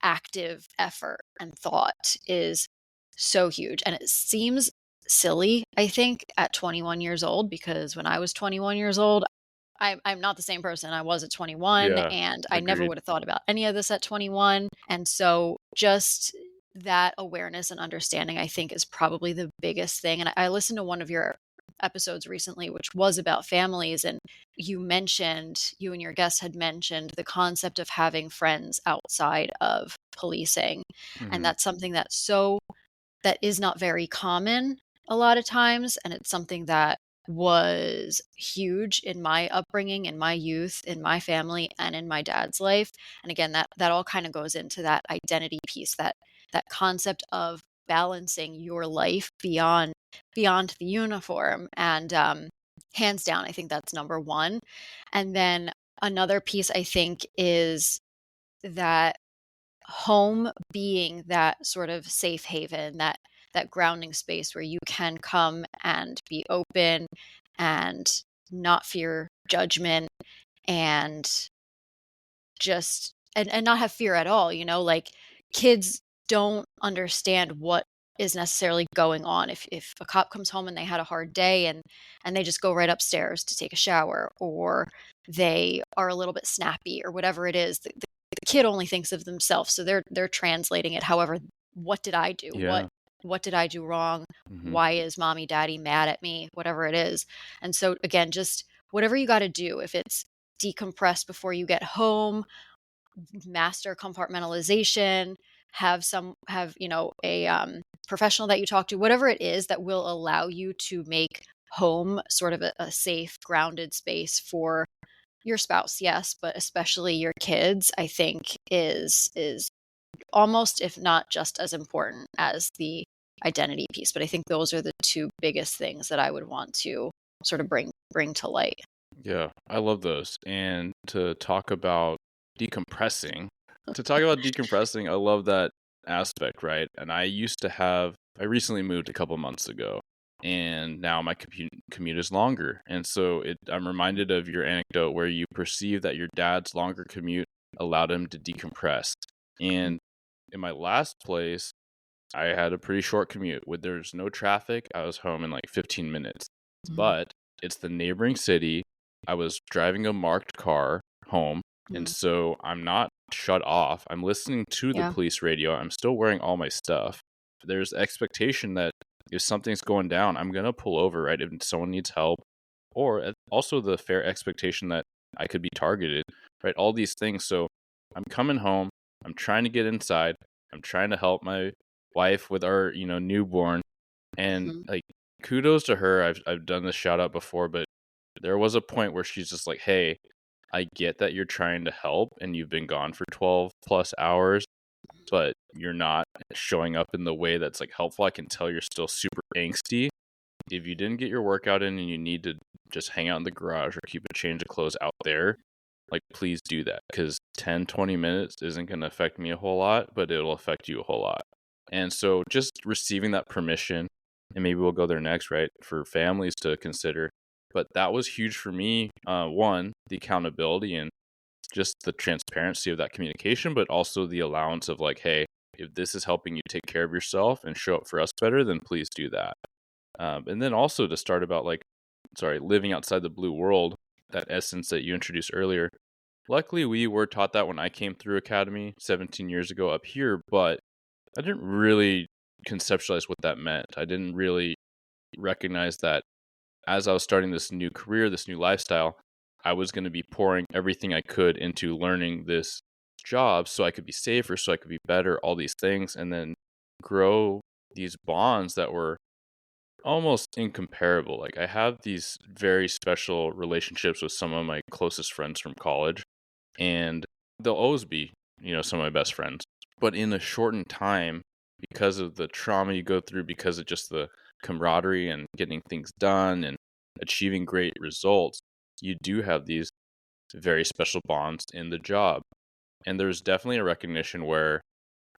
active effort and thought is so huge. And it seems silly, I think, at 21 years old, because when I was 21 years old, I'm not the same person I was at 21, Yeah, and I never agreed. would have thought about any of this at 21. And so just that awareness and understanding, I think, is probably the biggest thing. And I listened to one of your episodes recently, which was about families. And you and your guest had mentioned the concept of having friends outside of policing. And Mhm. that's something that is not very common a lot of times, and it's something that was huge in my upbringing, in my youth, in my family, and in my dad's life. And again, that all kind of goes into that identity piece, that concept of balancing your life beyond the uniform. And hands down, I think that's number one. And then another piece, I think, is that home being that sort of safe haven, that grounding space where you can come and be open and not fear judgment and just and not have fear at all, like kids don't understand what is necessarily going on. If a cop comes home and they had a hard day and they just go right upstairs to take a shower, or they are a little bit snappy or whatever it is, the kid only thinks of themselves, so they're translating it. However, what did I do? what Yeah. what did I do wrong? Mhm. Why is mommy daddy mad at me? Whatever it is. And so again, just whatever you got to do, if it's decompress before you get home, master compartmentalization, have a professional that you talk to, whatever it is that will allow you to make home sort of a safe, grounded space for your spouse, yes, but especially your kids, I think is almost, if not just as important as the identity piece. But I think those are the two biggest things that I would want to sort of bring to light. Yeah, I love those. And to talk about decompressing, I love that aspect, right? And I recently moved a couple months ago, and now my commute is longer. And so I'm reminded of your anecdote where you perceive that your dad's longer commute allowed him to decompress. And in my last place, I had a pretty short commute. With There's no traffic, I was home in like 15 minutes. Mhm, But it's the neighboring city. I was driving a marked car home, and mhm. so I'm not shut off. I'm listening to the Yeah. police radio. I'm still wearing all my stuff. There's expectation that if something's going down, I'm gonna pull over, right? If someone needs help, or also the fair expectation that I could be targeted, right? All these things. So I'm coming home. I'm trying to get inside. I'm trying to help my wife with our newborn, and Mhm. like kudos to her. I've done this shout out before, but there was a point where she's just like, hey, I get that you're trying to help and you've been gone for 12 plus hours, but you're not showing up in the way that's like helpful. I can tell you're still super angsty. If you didn't get your workout in and you need to just hang out in the garage or keep a change of clothes out there, like please do that, because 10-20 minutes isn't going to affect me a whole lot, but it'll affect you a whole lot. And so just receiving that permission, and maybe we'll go there next, right, for families to consider. But that was huge for me. One, the accountability and just the transparency of that communication, but also the allowance of like, hey, if this is helping you take care of yourself and show up for us better, then please do that. And then also to start about like, sorry, living outside the blue world, that essence that you introduced earlier. Luckily, we were taught that when I came through academy 17 years ago up here, but I didn't really conceptualize what that meant. I didn't really recognize that as I was starting this new career, this new lifestyle, I was going to be pouring everything I could into learning this job so I could be safer, so I could be better, all these things, and then grow these bonds that were almost incomparable. Like I have these very special relationships with some of my closest friends from college, and they'll always be, some of my best friends. But in a shortened time, because of the trauma you go through, because of just the camaraderie and getting things done and achieving great results, you do have these very special bonds in the job. And there's definitely a recognition where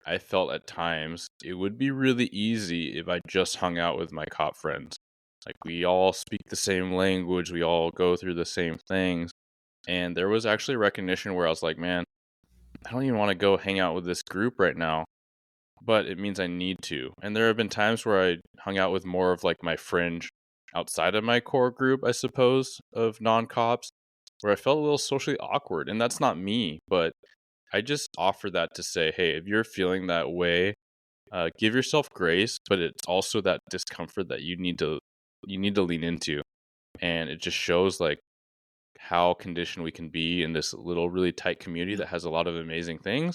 I felt at times it would be really easy if I just hung out with my cop friends. Like we all speak the same language, we all go through the same things. And there was actually recognition where I was like, man, I don't even want to go hang out with this group right now, but it means I need to. And there have been times where I hung out with more of like my fringe outside of my core group, I suppose, of non cops, where I felt a little socially awkward. And that's not me, but I just offer that to say, hey, if you're feeling that way, give yourself grace, but it's also that discomfort that you need to lean into. And it just shows like how conditioned we can be in this little really tight community that has a lot of amazing things.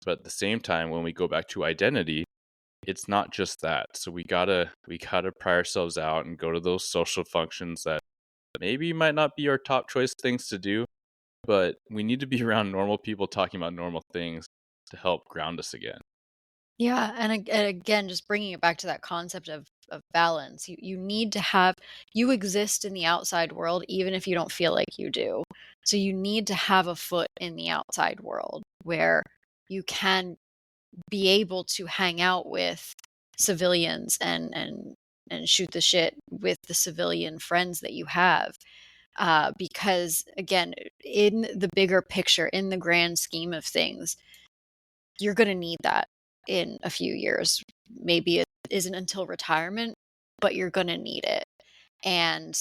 But at the same time, when we go back to identity, it's not just that. So we gotta pry ourselves out and go to those social functions that maybe might not be our top choice things to do, but we need to be around normal people talking about normal things to help ground us again. Yeah, and again, just bringing it back to that concept of balance. You need to have you exist in the outside world even if you don't feel like you do. So you need to have a foot in the outside world where you can be able to hang out with civilians and shoot the shit with the civilian friends that you have. Because again, in the bigger picture, in the grand scheme of things, you're going to need that in a few years. Maybe it isn't until retirement, but you're going to need it. And,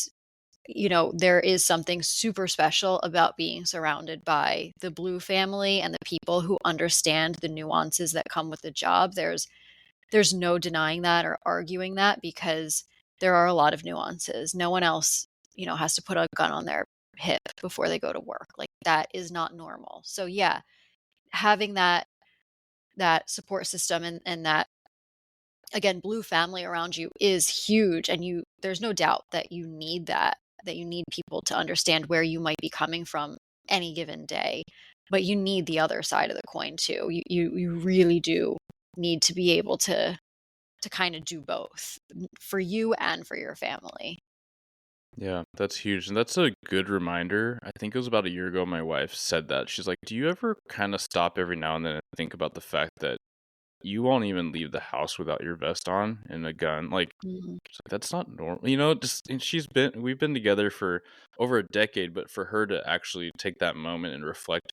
there is something super special about being surrounded by the Blue family and the people who understand the nuances that come with the job. There's no denying that or arguing that because there are a lot of nuances. No one else, has to put a gun on their hip before they go to work. Like that is not normal. So yeah, having that support system and that again blue family around you is huge, and there's no doubt that you need that you need people to understand where you might be coming from any given day, but you need the other side of the coin too. You really do need to be able to kind of do both for you and for your family. Yeah, that's huge. And that's a good reminder. I think it was about a year ago my wife said that. She's like, do you ever kind of stop every now and then and think about the fact that you won't even leave the house without your vest on and a gun? Like, Mhm. she's like, that's not normal. Just and we've been together for over a decade, but for her to actually take that moment and reflect,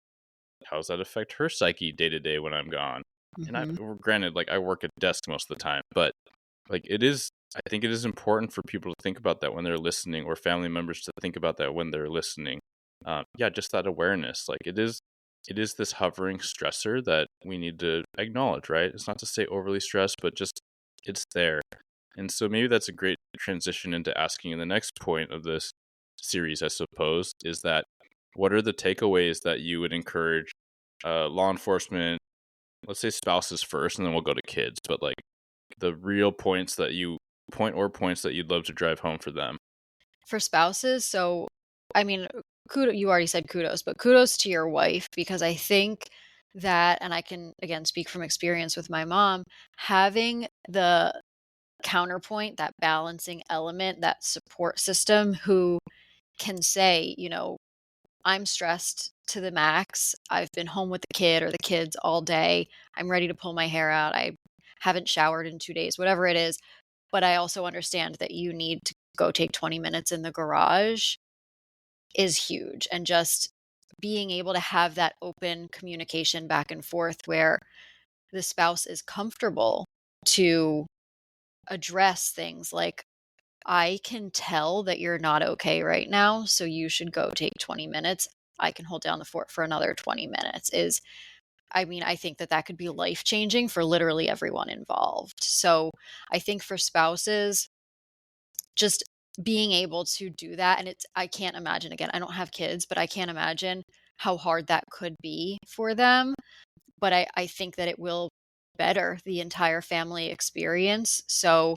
how does that affect her psyche day to day when I'm gone? And Mhm. granted, like I work at desk most of the time, but like I think it is important for people to think about that when they're listening, or family members to think about that when they're listening. Yeah, just that awareness. Like it is this hovering stressor that we need to acknowledge, right? It's not to say overly stressed, but just it's there. And so maybe that's a great transition into asking in the next point of this series, I suppose, is that what are the takeaways that you would encourage law enforcement, let's say spouses first, and then we'll go to kids, but like the real points that you'd love to drive home for them. For spouses, so I mean, you already said kudos, but kudos to your wife because I think that, and I can again speak from experience with my mom, having the counterpoint, that balancing element, that support system who can say, I'm stressed to the max. I've been home with the kid or the kids all day. I'm ready to pull my hair out. I haven't showered in 2 days, whatever it is. But I also understand that you need to go take 20 minutes in the garage is huge. And just being able to have that open communication back and forth where the spouse is comfortable to address things like, I can tell that you're not okay right now, so you should go take 20 minutes. I can hold down the fort for another 20 minutes. I mean, I think that that could be life changing for literally everyone involved. So I think for spouses, just being able to do that, and I can't imagine, again, I don't have kids, but I can't imagine how hard that could be for them. But I think that it will better the entire family experience. So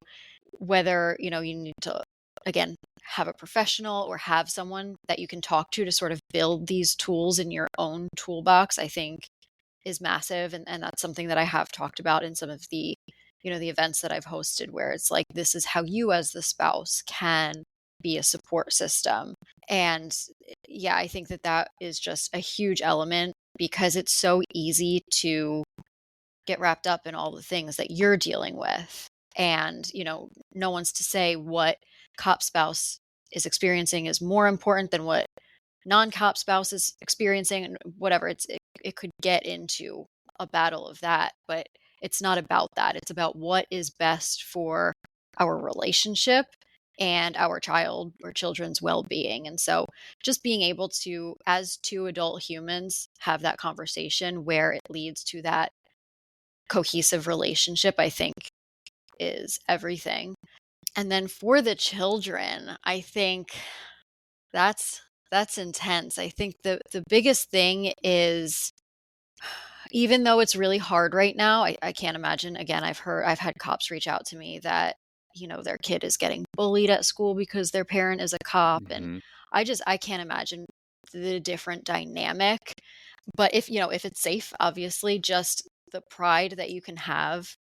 whether, you need to, again, have a professional or have someone that you can talk to sort of build these tools in your own toolbox, I think is massive. And that's something that I have talked about in some of the events that I've hosted, where it's like, this is how you as the spouse can be a support system. And yeah, I think that that is just a huge element, because it's so easy to get wrapped up in all the things that you're dealing with. And, no one's to say what cop spouse is experiencing is more important than what non-cop spouse is experiencing, and whatever. It could get into a battle of that, but it's not about that. It's about what is best for our relationship and our child or children's well-being. And so just being able to, as two adult humans, have that conversation where it leads to that cohesive relationship, I think is everything. And then for the children, I think that's that's intense. I think the biggest thing is, even though it's really hard right now, I can't imagine. Again, I've had cops reach out to me that, their kid is getting bullied at school because their parent is a cop. And Mhm. I can't imagine the different dynamic. But if it's safe, obviously, just the pride that you can have,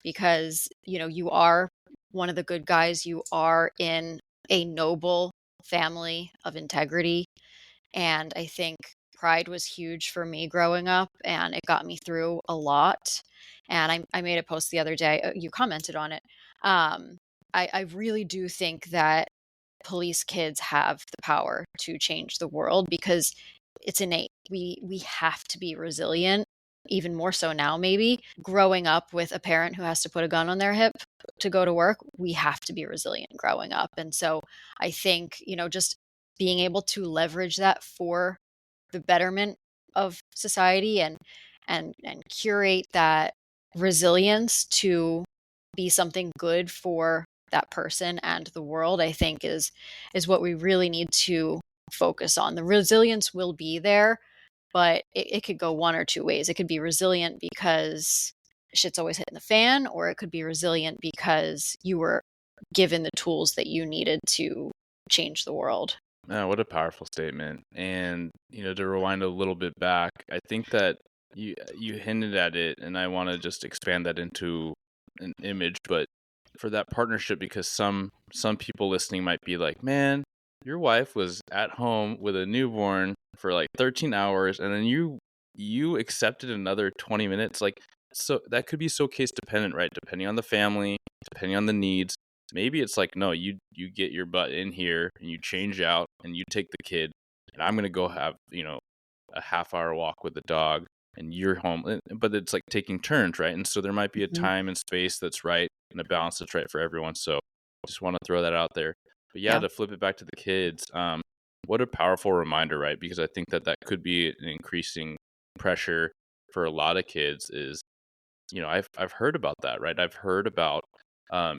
because, you are one of the good guys, you are in a noble family of integrity. And I think pride was huge for me growing up, and it got me through a lot. And I made a post the other day, you commented on it. Um, I really do think that police kids have the power to change the world, because it's innate. We have to be resilient, even more so now maybe. Growing up with a parent who has to put a gun on their hip to go to work, we have to be resilient growing up. And so I think, just being able to leverage that for the betterment of society, and curate that resilience to be something good for that person and the world, I think is what we really need to focus on. The resilience will be there, but it could go one or two ways. It could be resilient because shit's always hitting the fan, or it could be resilient because you were given the tools that you needed to change the world. What a powerful statement. And, to rewind a little bit back, I think that you hinted at it, and I want to just expand that into an image, but for that partnership, because some people listening might be like, "Man, your wife was at home with a newborn for like 13 hours, and then you accepted another 20 minutes." Like, so that could be so case dependent, right? Depending on the family, depending on the needs. Maybe it's like, no, you get your butt in here and you change out and you take the kid, and I'm gonna go have, a half-hour walk with the dog, and you're home. But it's like taking turns, right? And so there might be a Mhm. time and space that's right, and a balance that's right for everyone. So just want to throw that out there. But yeah, Yeah. to flip it back to the kids, what a powerful reminder, right? Because I think that that could be an increasing pressure for a lot of kids. Is, I've heard about that, right? I've heard about,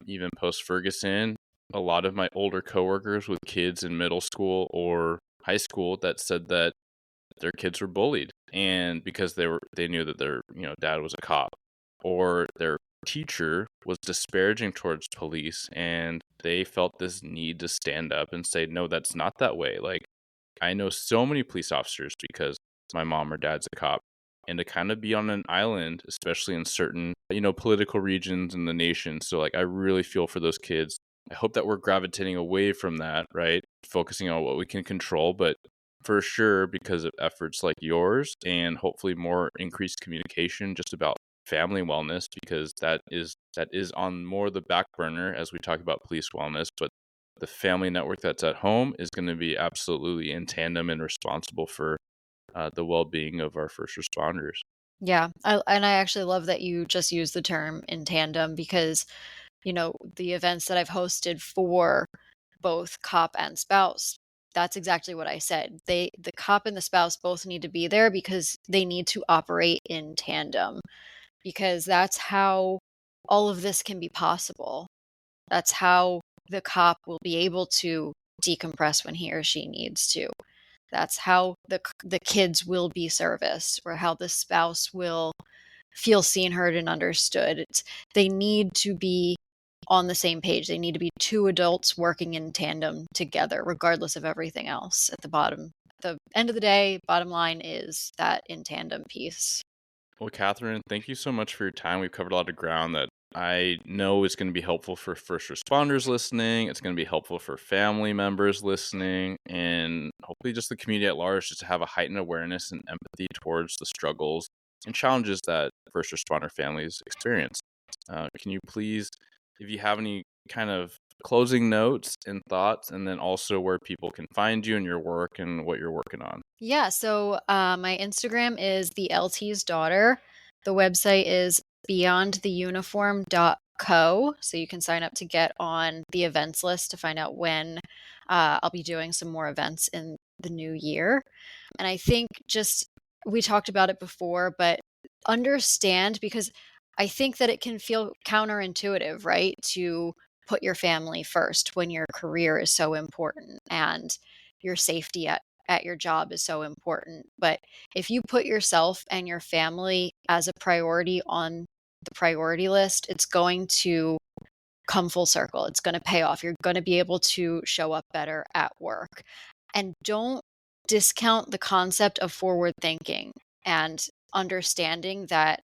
even post Ferguson, a lot of my older coworkers with kids in middle school or high school that said that their kids were bullied, and because they knew that their, dad was a cop, or their teacher was disparaging towards police, and they felt this need to stand up and say, no, that's not that way. Like, I know so many police officers because my mom or dad's a cop, and to kind of be on an island, especially in certain, political regions in the nation. So, like, I really feel for those kids. I hope that we're gravitating away from that, right? Focusing on what we can control, but for sure, because of efforts like yours and hopefully more increased communication just about family wellness, because that is on more the back burner as we talk about police wellness. But the family network that's at home is going to be absolutely in tandem and responsible for the well-being of our first responders. Yeah, and I actually love that you just used the term in tandem because, the events that I've hosted for both cop and spouse, that's exactly what I said. The cop and the spouse both need to be there because they need to operate in tandem because that's how all of this can be possible. That's how the cop will be able to decompress when he or she needs to. That's how the kids will be serviced, or how the spouse will feel seen, heard, and understood. They need to be on the same page. They need to be two adults working in tandem together, regardless of everything else. At the end of the day, bottom line is that in tandem piece. Well, Catherine, thank you so much for your time. We've covered a lot of ground that I know is going to be helpful for first responders listening. It's going to be helpful for family members listening, and hopefully just the community at large, just to have a heightened awareness and empathy towards the struggles and challenges that first responder families experience. Can you please, if you have any kind of closing notes and thoughts, and then also where people can find you and your work and what you're working on? Yeah, so my Instagram is the LT's daughter. The website is beyondtheuniform.co. So you can sign up to get on the events list to find out when I'll be doing some more events in the new year. And I think just we talked about it before, but understand because I think that it can feel counterintuitive, right? To put your family first when your career is so important and your safety at your job is so important. But if you put yourself and your family as a priority on the priority list, it's going to come full circle. It's going to pay off. You're going to be able to show up better at work. And don't discount the concept of forward thinking and understanding that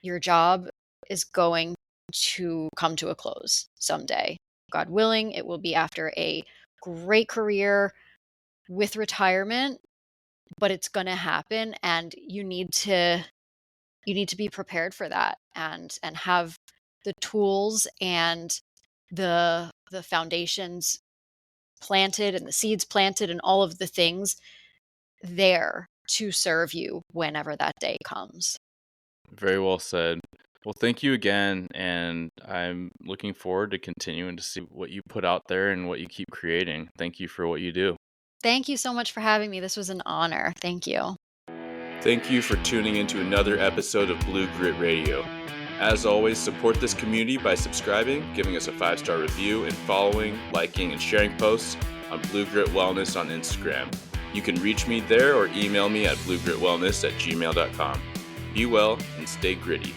your job is going to come to a close someday. God willing, it will be after a great career with retirement, but it's going to happen and you need to be prepared for that and have the tools and the foundations planted and the seeds planted and all of the things there to serve you whenever that day comes. Very well said. Well, thank you again, and I'm looking forward to continuing to see what you put out there and what you keep creating. Thank you for what you do. Thank you so much for having me. This was an honor. Thank you. Thank you for tuning into another episode of Blue Grit Radio. As always, support this community by subscribing, giving us a 5-star review, and following, liking, and sharing posts on Blue Grit Wellness on Instagram. You can reach me there or email me at bluegritwellness@gmail.com. Be well and stay gritty.